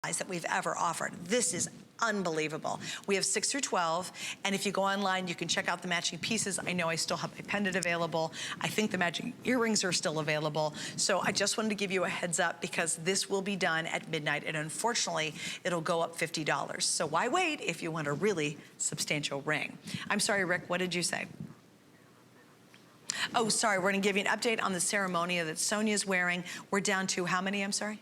that we've ever offered. This is unbelievable. We have 6 through 12, and if you go online, you can check out the matching pieces. I know I still have my pendant available. I think the matching earrings are still available. So I just wanted to give you a heads up because this will be done at midnight, and unfortunately, it'll go up $50. So why wait if you want a really substantial ring? I'm sorry, Rick, what did you say? Oh, sorry, we're gonna give you an update on the ceremonial that Sonia's wearing. We're down to how many, I'm sorry?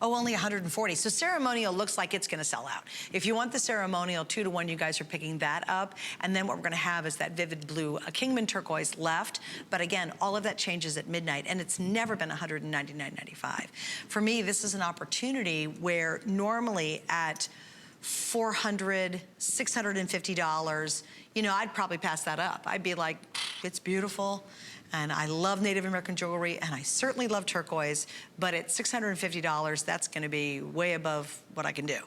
Oh, only 140. So ceremonial looks like it's gonna sell out. If you want the ceremonial 2 to 1, you guys are picking that up. And then what we're gonna have is that vivid blue, a Kingman turquoise left. But again, all of that changes at midnight, and it's never been $199.95. For me, this is an opportunity where normally at $400, $650, you know, I'd probably pass that up. I'd be like, it's beautiful, and I love Native American jewelry, and I certainly love turquoise, but at $650, that's gonna be way above what I can do.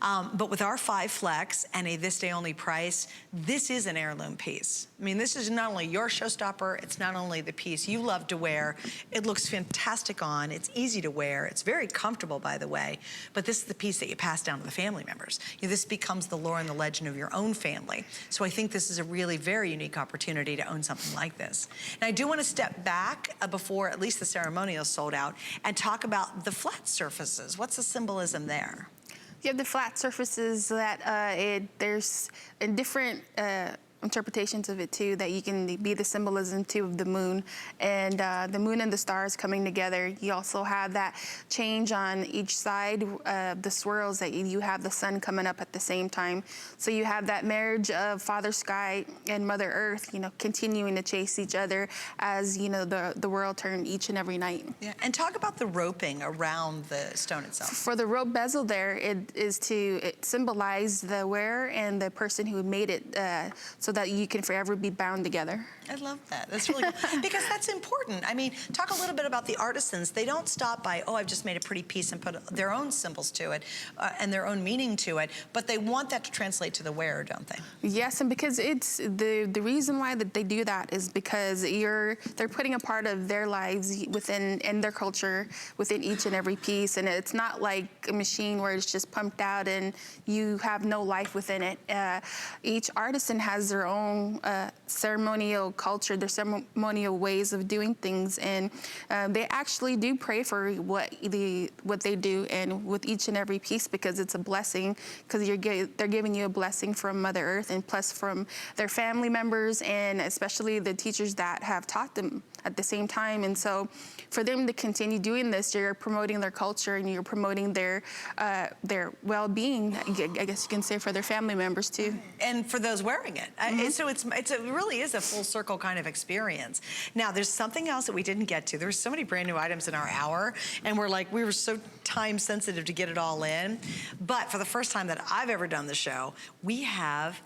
But with our 5 flex and a this day only price, this is an heirloom piece. I mean, this is not only your showstopper, it's not only the piece you love to wear, it looks fantastic on, it's easy to wear, it's very comfortable, by the way, but this is the piece that you pass down to the family members. You know, this becomes the lore and the legend of your own family. So I think this is a really very unique opportunity to own something like this. Now, I do want to step back before at least the ceremonial is sold out and talk about the flat surfaces. What's the symbolism there? You have the flat surfaces that there's different interpretations of it too, that you can be the symbolism too of the moon and the moon and the stars coming together. You also have that change on each side of the swirls that you have the sun coming up at the same time. So you have that marriage of Father Sky and Mother Earth, you know, continuing to chase each other as, you know, the world turns each and every night. Yeah, and talk about the roping around the stone itself. For the rope bezel there, it symbolizes the wearer and the person who made it, so that you can forever be bound together. I love that. That's really cool. Because that's important. I mean, talk a little bit about the artisans. They don't stop by, oh, I've just made a pretty piece and put their own symbols to it and their own meaning to it, but they want that to translate to the wearer, don't they? Yes, and because it's the reason why that they do that is because they're putting a part of their lives and their culture within each and every piece, and it's not like a machine where it's just pumped out and you have no life within it. Each artisan has their own ceremonial culture, their ceremonial ways of doing things, and they actually do pray for what they do and with each and every piece, because it's a blessing, because they're giving you a blessing from Mother Earth and plus from their family members and especially the teachers that have taught them at the same time. And so for them to continue doing this, you're promoting their culture and you're promoting their well-being, I guess you can say, for their family members too. And for those wearing it. So it really is a full circle kind of experience. Now, there's something else that we didn't get to. There's so many brand new items in our hour, and we were so time sensitive to get it all in. But for the first time that I've ever done the show, we have